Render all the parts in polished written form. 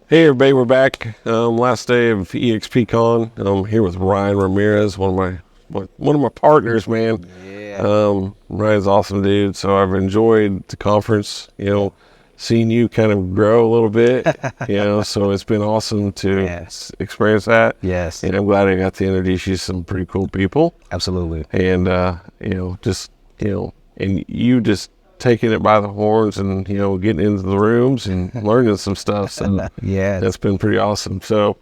Hey everybody, we're back. Last day of EXPCON. I'm here with Rhyan Ramirez, one of my partners, man. Yeah. Ryan's awesome dude. So I've enjoyed the conference. Seeing you kind of grow a little bit. So it's been awesome to Yes. experience that. Yes. And I'm glad I got to introduce you to some pretty cool people. Absolutely. And and you just taking it by the horns and getting into the rooms and learning some stuff. So Yeah. that's been pretty awesome. So,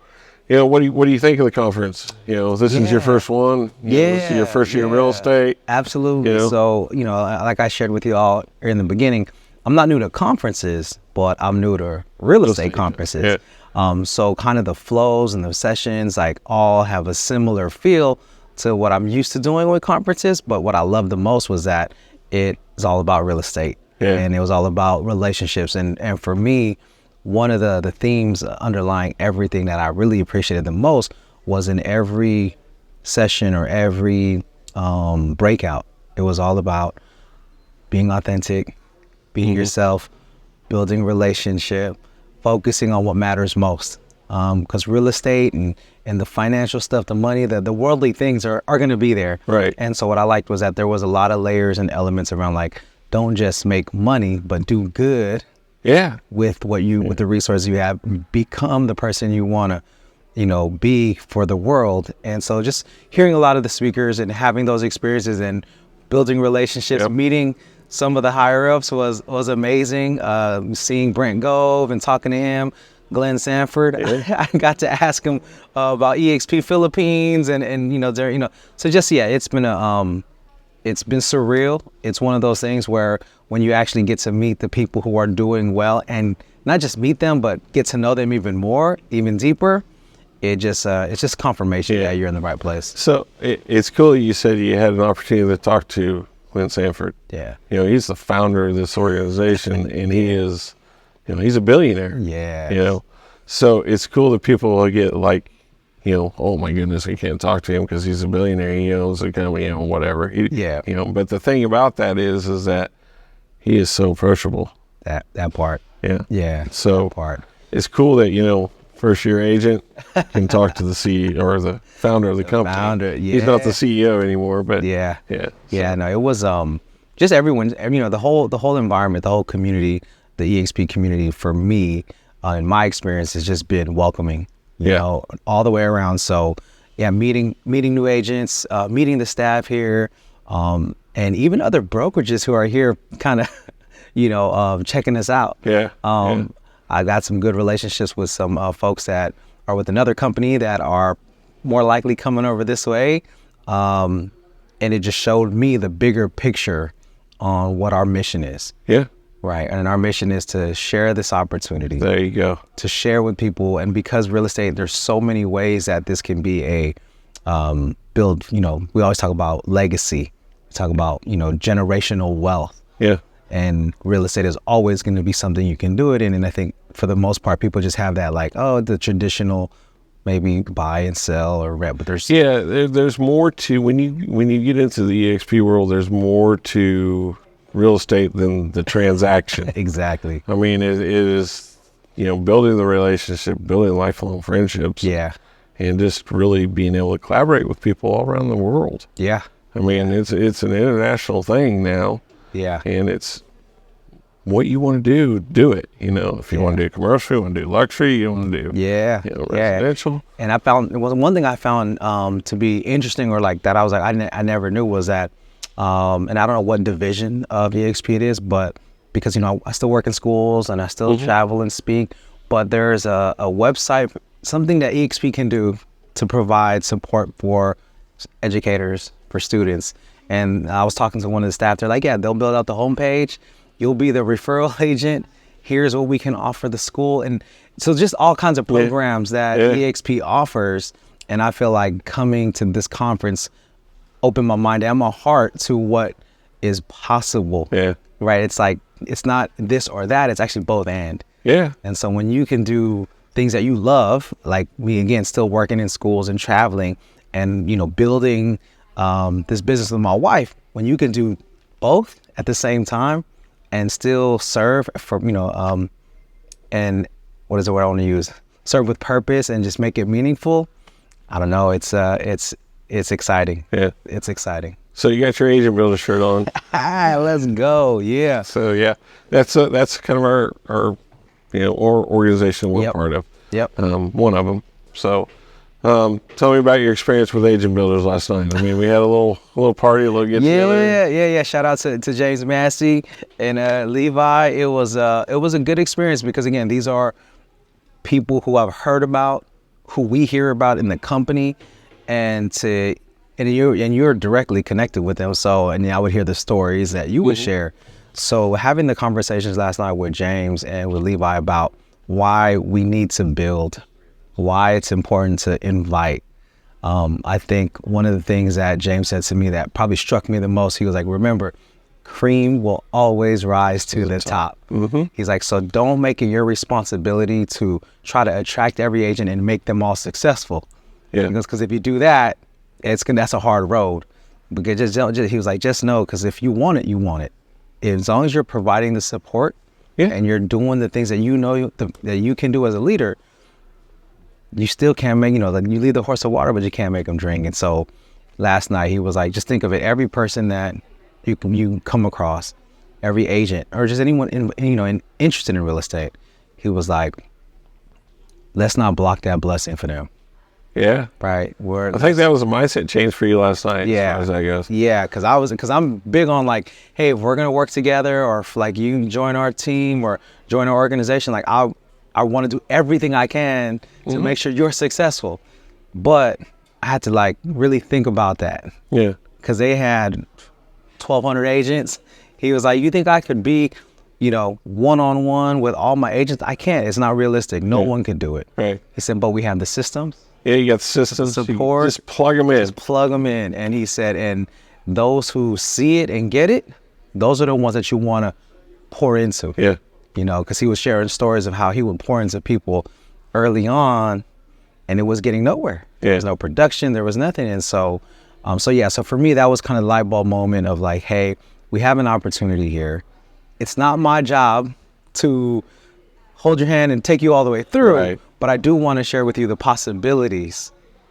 what do you think of the conference? This is your first one. This is your first year in real estate. Absolutely. So, like I shared with you all in the beginning, I'm not new to conferences, but I'm new to real estate conferences. So kind of the flows and the sessions, like all have a similar feel to what I'm used to doing with conferences. But what I loved the most was that it is all about real estate and it was all about relationships. And for me, one of the themes underlying everything that I really appreciated the most was in every session or every breakout, it was all about being authentic, being yourself, building relationship, focusing on what matters most. Because real estate and the financial stuff, the money, the worldly things are going to be there. Right. And so what I liked was that there was a lot of layers and elements around, like, don't just make money, but do good. With with the resources you have, become the person you want to, be for the world. And so just hearing a lot of the speakers and having those experiences and building relationships, meeting some of the higher ups was amazing. Seeing Brent Gove and talking to him, Glenn Sanford, I got to ask him about EXP Philippines and so just, it's been surreal. It's one of those things where when you actually get to meet the people who are doing well and not just meet them, but get to know them even more, even deeper, it's just confirmation that you're in the right place. So it's cool you said you had an opportunity to talk to Glenn Sanford. Yeah. He's the founder of this organization and he is, he's a billionaire. Yeah. So it's cool that people will get like, oh my goodness, we can't talk to him because he's a billionaire. He owns a company, whatever. But the thing about that is that he is so approachable. That part. Yeah. So that part. It's cool that, first year agent can talk to the CEO or the founder of the company. He's not the CEO anymore, but no, it was just everyone, the whole environment, the whole community, the EXP community for me, in my experience, has just been welcoming. All the way around. So meeting new agents, meeting the staff here, and even other brokerages who are here kind of, checking us out. I got some good relationships with some folks that are with another company that are more likely coming over this way. And it just showed me the bigger picture on what our mission is. Right. And our mission is to share this opportunity. There you go. To share with people. And because real estate, there's so many ways that this can be a build, we always talk about legacy. We talk about, generational wealth. And real estate is always going to be something you can do it in. And I think for the most part, people just have that like, the traditional maybe buy and sell or rent, but there's more to when you get into the EXP world, there's more to real estate than the transaction. Exactly. I mean, it is, building the relationship, building lifelong friendships. And just really being able to collaborate with people all around the world. I mean, it's an international thing now. And it's what you want to do it. If you want to do commercial, you want to do luxury, you want to do residential. And I found, one thing I found to be interesting, or like that I was like, I never knew, was that and I don't know what division of EXP it is, but because, I still work in schools and I still travel and speak, but there's a website, something that EXP can do to provide support for educators, for students. And I was talking to one of the staff, they're like, they'll build out the homepage. You'll be the referral agent. Here's what we can offer the school. And so just all kinds of programs that EXP offers. And I feel like coming to this conference open my mind and my heart to what is possible. Right. It's like, it's not this or that. It's actually both and. And so when you can do things that you love, like me, again, still working in schools and traveling and, building this business with my wife, when you can do both at the same time and still serve for, and what is the word I want to use? Serve with purpose and just make it meaningful. I don't know. It's exciting. Yeah. It's exciting. So you got your Agent Builder shirt on. Let's go. Yeah. So yeah, that's kind of our our organization we're part of. Yep. One of them. So tell me about your experience with Agent Builders last night. I mean, we had a little party, a little get together. Yeah. Shout out to James Massey and Levi. It was a good experience because again, these are people who I've heard about, who we hear about in the company, and you're directly connected with them. So, and I would hear the stories that you would share. So having the conversations last night with James and with Levi about why we need to build, why it's important to invite. I think one of the things that James said to me that probably struck me the most, he was like, remember, cream will always rise to the top. He's like, so don't make it your responsibility to try to attract every agent and make them all successful. Yeah. Because if you do that, that's a hard road. Because he was like, just know, because if you want it, you want it. As long as you're providing the support and you're doing the things that you know that you can do as a leader, you still can't make, like you lead the horse to water, but you can't make them drink. And so last night he was like, just think of it, every person that you come across, every agent or just anyone interested in real estate, he was like, let's not block that blessing for them. Yeah. Right. I think that was a mindset change for you last night. Yeah. As far as that goes. Yeah. Because I'm big on like, hey, if we're going to work together or if like you join our team or join our organization, like I want to do everything I can to make sure you're successful. But I had to like really think about that. Yeah. Because they had 1,200 agents. He was like, you think I could be, one-on-one with all my agents? I can't. It's not realistic. No one can do it. Right. He said, but we have the systems. Yeah, you got the systems. Support. Just plug them in. Just plug them in. And he said, and those who see it and get it, those are the ones that you want to pour into. Yeah. Because he was sharing stories of how he would pour into people early on and it was getting nowhere. Yeah. There was no production. There was nothing. And so for me, that was kind of the light bulb moment of like, hey, we have an opportunity here. It's not my job to hold your hand and take you all the way through. Right. But I do want to share with you the possibilities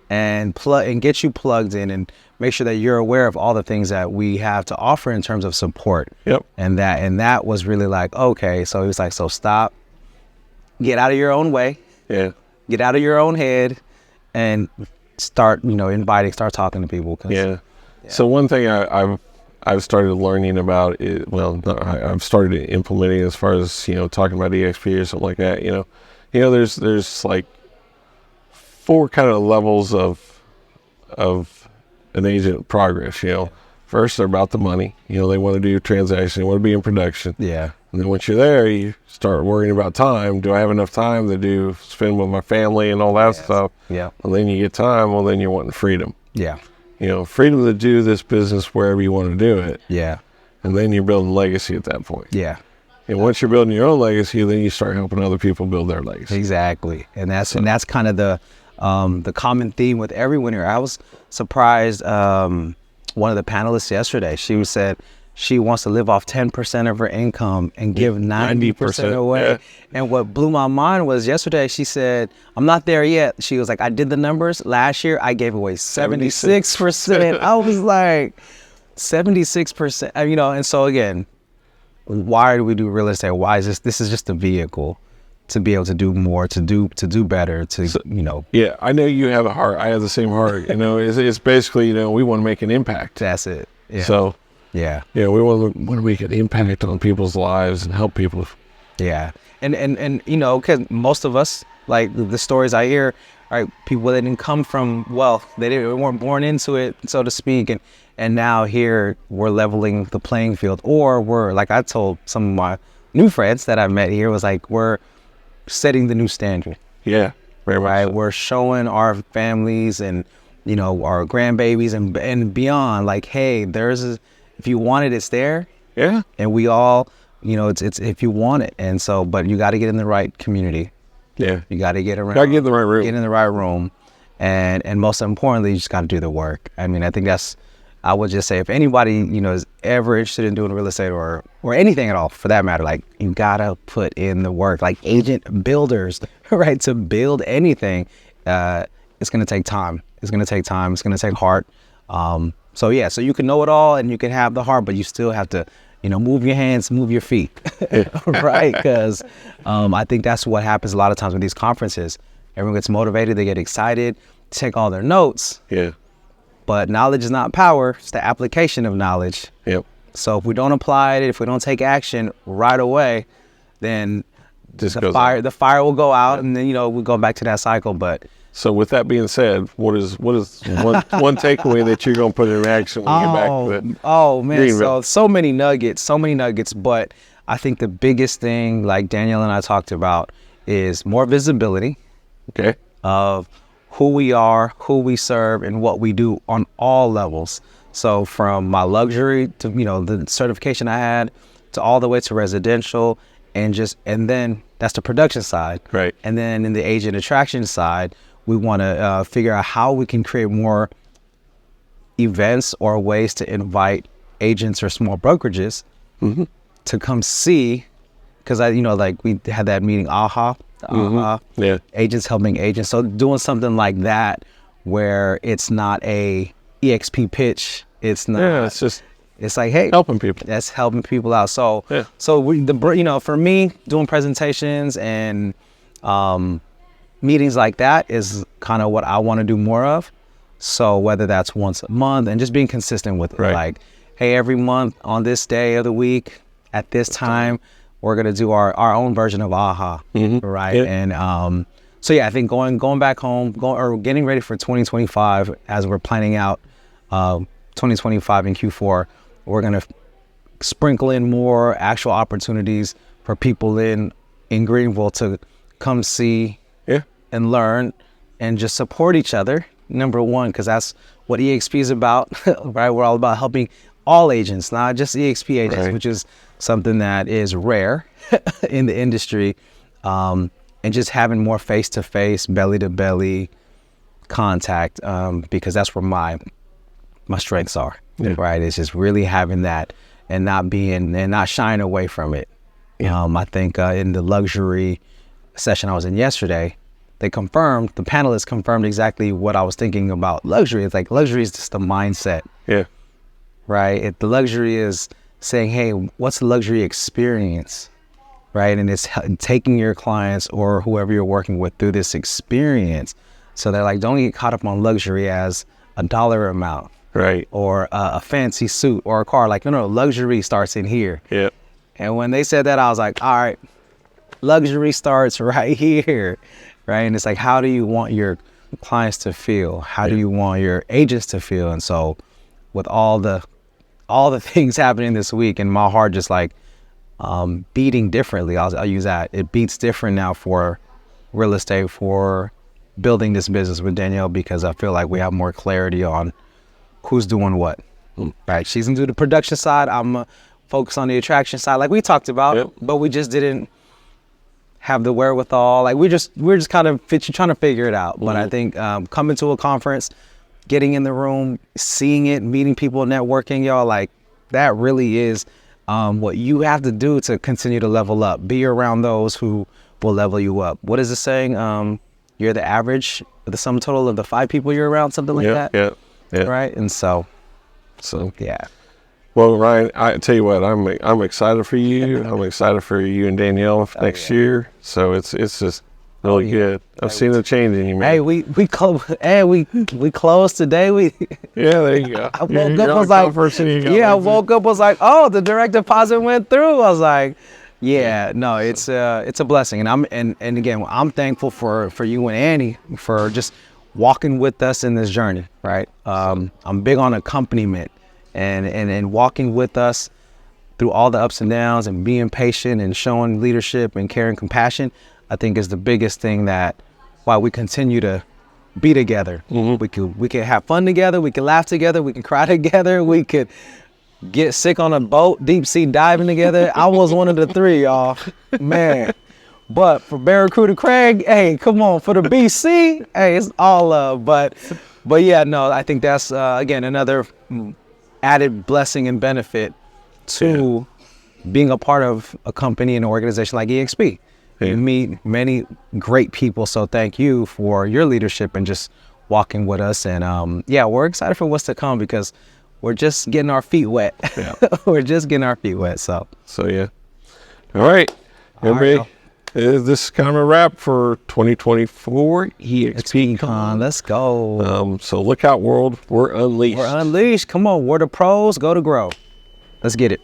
and get you plugged in and make sure that you're aware of all the things that we have to offer in terms of support. Yep. And that was really like, okay. So he was like, so stop, get out of your own way. Yeah. Get out of your own head and start, inviting, start talking to people. Yeah. So one thing I've started learning about I've started implementing as far as, talking about EXP or something like that, there's like 4 kind of levels of an agent progress, First, they're about the money. They want to do your transaction. They want to be in production. Yeah. And then once you're there, you start worrying about time. Do I have enough time to spend with my family and all that stuff? Yeah. And then you get time. Well, then you're wanting freedom. Yeah. Freedom to do this business wherever you want to do it. Yeah. And then you're building legacy at that point. Yeah. And once you're building your own legacy, then you start helping other people build their legacy. Exactly. And that's kind of the common theme with everyone here. I was surprised. One of the panelists yesterday, she said she wants to live off 10% of her income and give 90% away. Yeah. And what blew my mind was yesterday she said, I'm not there yet. She was like, I did the numbers. Last year I gave away 76%. I was like, 76%, and so again, why do we do real estate? Why is this is just a vehicle to be able to do more, to do better, Yeah, I know you have a heart. I have the same heart. It's basically, we want to make an impact. That's it. Yeah. So yeah, we want to make an impact on people's lives and help people. Yeah, and because most of us, like the stories I hear, right, people that didn't come from wealth, they weren't born into it, so to speak, and now here we're leveling the playing field, or we're, like I told some of my new friends that I met here, was like, we're setting the new standard. Yeah, very much. Right, so. We're showing our families and our grandbabies and beyond, like, hey, if you want it, it's there. Yeah, and we all, it's if you want it, and so, but you got to get in the right community. Yeah, you got to get around. Got to get in the right room. Get in the right room, and most importantly, you just got to do the work. I mean, I think that's I would just say if anybody, is ever interested in doing real estate or anything at all for that matter, like you gotta put in the work, like agent builders, right? To build anything, it's gonna take time. It's gonna take time. It's gonna take heart. So you can know it all and you can have the heart, but you still have to, move your hands, move your feet, right? Because I think that's what happens a lot of times with these conferences. Everyone gets motivated, they get excited, take all their notes. Yeah. But knowledge is not power, it's the application of knowledge. Yep. So if we don't apply it, if we don't take action right away, then the fire will go out, and then we go back to that cycle. But so with that being said, what is one takeaway that you're gonna put in action when you get back to that? Oh man, so many nuggets. But I think the biggest thing, like Danielle and I talked about, is more visibility. Okay. Of who we are, who we serve, and what we do on all levels. So from my luxury to, the certification I had, to all the way to residential, and then that's the production side. Right. And then in the agent attraction side, we want to figure out how we can create more events or ways to invite agents or small brokerages to come see, because we had that meeting, agents helping agents. So doing something like that where it's not a EXP pitch. It's not. Yeah, it's like, hey, helping people. That's helping people out. So for me, doing presentations and meetings like that is kind of what I want to do more of. So whether that's once a month and just being consistent with it, like, hey, every month on this day of the week at this time, we're going to do our own version of right? Yeah. And I think going back home, getting ready for 2025 as we're planning out 2025 in Q4, we're going to sprinkle in more actual opportunities for people in Greenville to come see and learn and just support each other, number one, because that's what EXP is about, right? We're all about helping all agents, not just EXP agents, which is something that is rare in the industry, and just having more face-to-face, belly-to-belly contact, because that's where my strengths are, right? It's just really having that and not shying away from it. I think in the luxury session I was in yesterday, the panelists confirmed exactly what I was thinking about luxury. It's like luxury is just a mindset. Yeah. Right? The luxury is saying, hey, what's the luxury experience? Right? And it's taking your clients or whoever you're working with through this experience. So they're like, don't get caught up on luxury as a dollar amount. Right. Or a fancy suit or a car. Like, no, luxury starts in here. Yeah. And when they said that, I was like, all right, luxury starts right here. Right. And it's like, how do you want your clients to feel? How do you want your agents to feel? And so with all the things happening this week, and my heart just like beating differently, I'll use that. It beats different now for real estate, for building this business with Danielle, because I feel like we have more clarity on who's doing what. Right. She's gonna do the production side. I'm focused on the attraction side, like we talked about, but we just didn't have the wherewithal. Like we're just kind of trying to figure it out. But I think coming to a conference, getting in the room, seeing it, meeting people, networking, y'all, like that really is what you have to do to continue to level up. Be around those who will level you up. What is it saying? You're the average, the sum total of the 5 people you're around, something like that. Yeah. Right. And so yeah. Well, Ryan, I tell you what, I'm excited for you. I'm excited for you and Danielle next year. So it's just really good. I've seen the change in you, man. Hey, we closed today. There you go. I woke up, was like, oh, the direct deposit went through. I was like, no, it's a blessing, and again, I'm thankful for you and Annie for just walking with us in this journey. Right. I'm big on accompaniment. And walking with us through all the ups and downs and being patient and showing leadership and care and compassion, I think is the biggest thing that why we continue to be together. We can have fun together. We can laugh together. We can cry together. We could get sick on a boat, deep sea diving together. I was one of the 3, y'all, man. But for Barracuda Craig, hey, come on, for the BC, hey, it's all love. But yeah, no, I think that's again another added blessing and benefit to being a part of a company and an organization like EXP. You meet many great people, so thank you for your leadership and just walking with us. And yeah, we're excited for what's to come because we're just getting our feet wet. Yeah. We're just getting our feet wet. So yeah. All right, everybody. All right, this is kind of a wrap for 2024 EXPCON. Let's go. So look out, world. We're unleashed. We're unleashed. Come on, we're the pros. Go to grow. Let's get it.